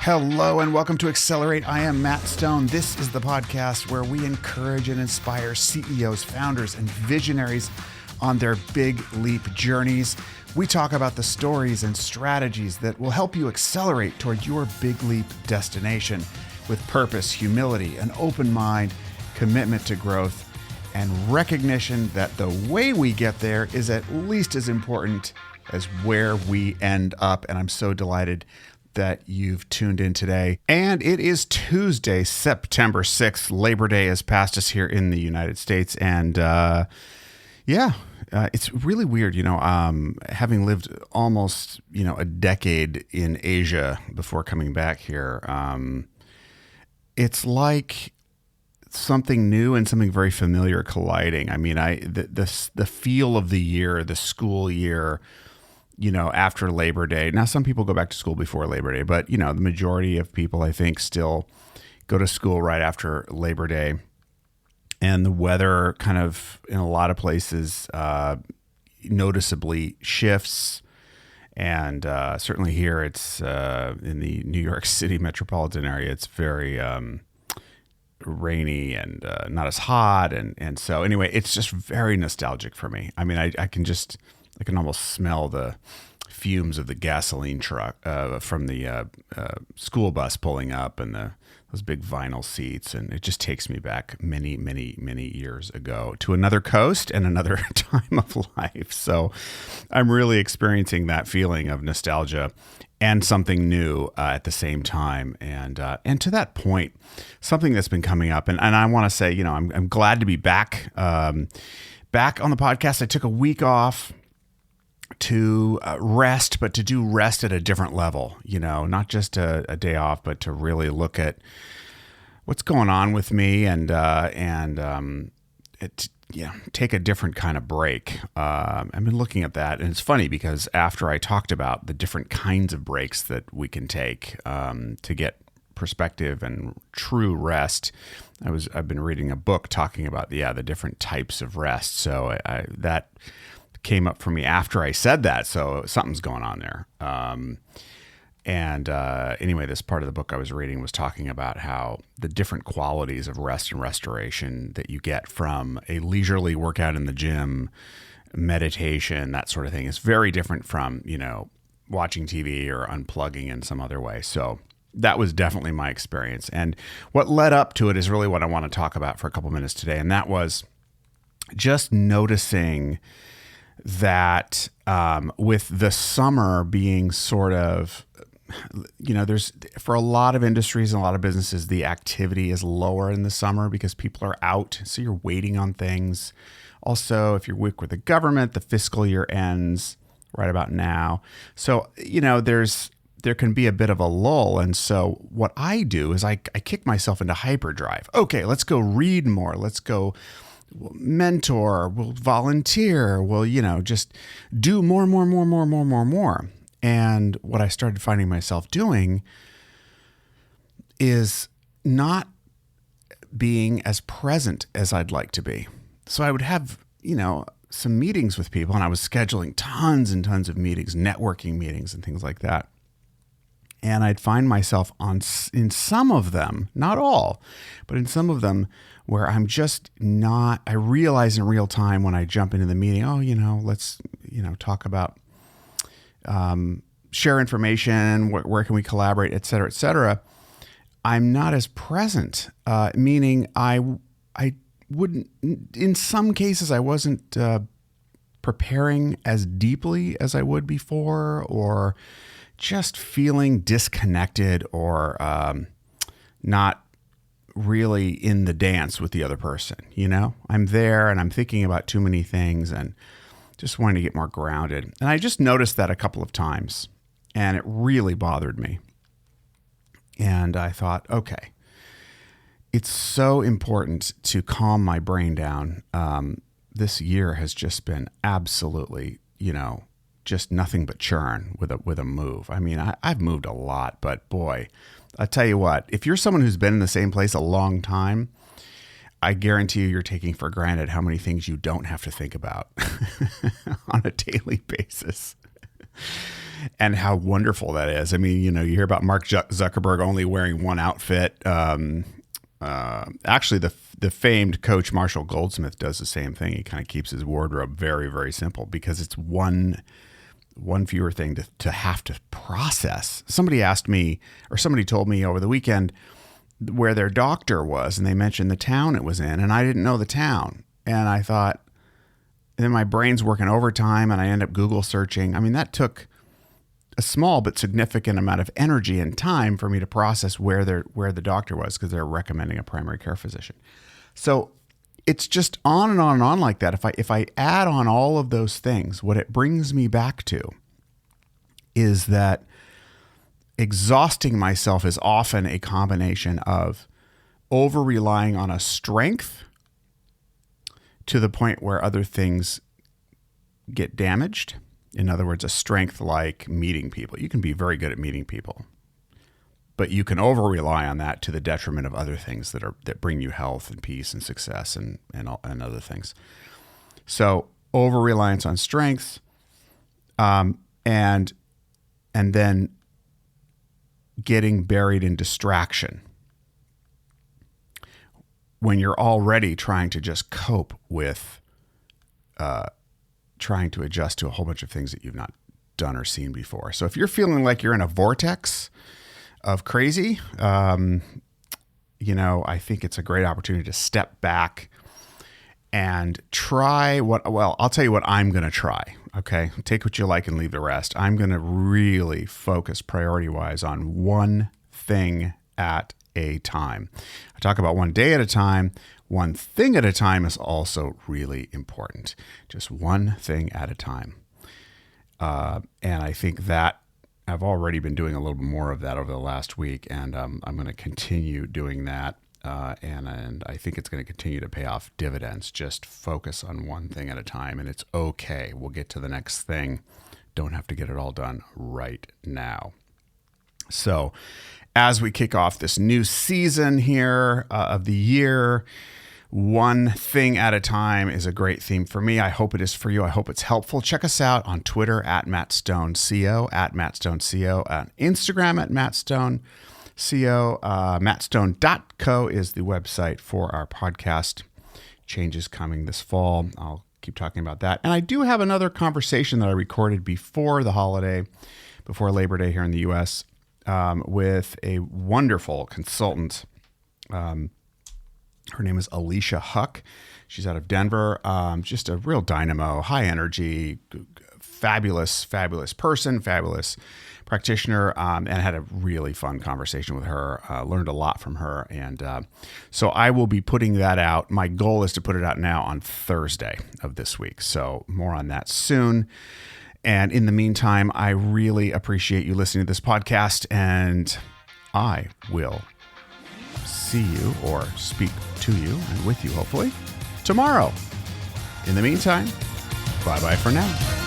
Hello and welcome to Accelerate. I am Matt Stone. This is the podcast where we encourage and inspire CEOs, founders, and visionaries on their big leap journeys. We talk about the stories and strategies that will help you accelerate toward your big leap destination with purpose, humility, an open mind, commitment to growth, and recognition that the way we get there is at least as important as where we end up. And I'm so delighted that you've tuned in today. And it is Tuesday, September 6th. Labor Day has passed us here in the United States. And it's really weird, having lived almost, a decade in Asia before coming back here. It's like something new and something very familiar colliding. I mean, the feel of the year, the school year, after Labor Day. Now, some people go back to school before Labor Day, but, the majority of people, I think, still go to school right after Labor Day. And the weather kind of, in a lot of places, noticeably shifts. And certainly here, it's in the New York City metropolitan area, it's very rainy and not as hot. And so anyway, it's just very nostalgic for me. I mean, I can almost smell the fumes of the gasoline truck from the school bus pulling up and those big vinyl seats. And it just takes me back many, many, many years ago to another coast and another time of life. So I'm really experiencing that feeling of nostalgia and something new at the same time. And to that point, something that's been coming up. And I want to say, I'm glad to be back on the podcast. I took a week off to rest, but to do rest at a different level, not just a day off, but to really look at what's going on with me and take a different kind of break. I've been looking at that, and it's funny because after I talked about the different kinds of breaks that we can take to get perspective and true rest, I've been reading a book talking about the different types of rest. So that came up for me after I said that. So something's going on there. Anyway, this part of the book I was reading was talking about how the different qualities of rest and restoration that you get from a leisurely workout in the gym, meditation, that sort of thing is very different from, watching TV or unplugging in some other way. So that was definitely my experience. And what led up to it is really what I want to talk about for a couple minutes today. And that was just noticing that with the summer being sort of, there's, for a lot of industries and a lot of businesses, the activity is lower in the summer because people are out. So you're waiting on things. Also, if you work with the government, the fiscal year ends right about now. So, there can be a bit of a lull. And so what I do is I kick myself into hyperdrive. Okay, let's go read more. Let's go mentor, we'll volunteer, we'll, just do more. And what I started finding myself doing is not being as present as I'd like to be. So I would have, some meetings with people, and I was scheduling tons and tons of meetings, networking meetings and things like that. And I'd find myself in some of them, not all, but in some of them where I'm just not, I realize in real time when I jump into the meeting, let's, talk about, share information, where can we collaborate, et cetera. I'm not as present, meaning I wouldn't, in some cases, I wasn't preparing as deeply as I would before, or just feeling disconnected or not really in the dance with the other person. I'm there and I'm thinking about too many things and just wanting to get more grounded. And I just noticed that a couple of times, and it really bothered me. And I thought, okay, it's so important to calm my brain down. This year has just been absolutely, just nothing but churn with a move. I mean, I've moved a lot, but boy, I tell you what, if you're someone who's been in the same place a long time, I guarantee you're taking for granted how many things you don't have to think about on a daily basis. and how wonderful that is. I mean, you hear about Mark Zuckerberg only wearing one outfit. Actually, the famed coach Marshall Goldsmith does the same thing. He kind of keeps his wardrobe very, very simple because it's one fewer thing to have to process. Somebody asked me, or somebody told me over the weekend where their doctor was, and they mentioned the town it was in, and I didn't know the town. And I thought, and then my brain's working overtime, and I end up Google searching. I mean, that took a small but significant amount of energy and time for me to process where the doctor was, because they're recommending a primary care physician. So it's just on and on and on like that. If I add on all of those things, what it brings me back to is that exhausting myself is often a combination of over-relying on a strength to the point where other things get damaged. In other words, a strength like meeting people. You can be very good at meeting people, but you can over-rely on that to the detriment of other things that bring you health and peace and success and other things. So over-reliance on strengths, and then getting buried in distraction when you're already trying to just cope with trying to adjust to a whole bunch of things that you've not done or seen before. So if you're feeling like you're in a vortex of crazy, I think it's a great opportunity to step back and try I'll tell you what I'm going to try. Okay. Take what you like and leave the rest. I'm going to really focus priority-wise on one thing at a time. I talk about one day at a time. One thing at a time is also really important. Just one thing at a time. And I think that I've already been doing a little bit more of that over the last week, and I'm going to continue doing that. And I think it's going to continue to pay off dividends. Just focus on one thing at a time, and it's okay. We'll get to the next thing. Don't have to get it all done right now. So as we kick off this new season here of the year, one thing at a time is a great theme for me. I hope it is for you. I hope it's helpful. Check us out on Twitter at MattStoneCO, on Instagram at MattStoneCO. MattStone.co is the website for our podcast. Changes coming this fall. I'll keep talking about that. And I do have another conversation that I recorded before the holiday, before Labor Day here in the U.S., with a wonderful consultant. Her name is Alicia Huck. She's out of Denver. Just a real dynamo, high energy, fabulous person, fabulous practitioner, and had a really fun conversation with her. Learned a lot from her. And so I will be putting that out. My goal is to put it out now on Thursday of this week. So more on that soon. And in the meantime, I really appreciate you listening to this podcast, and I will see you, or speak to you and with you, hopefully, tomorrow. In the meantime, bye-bye for now.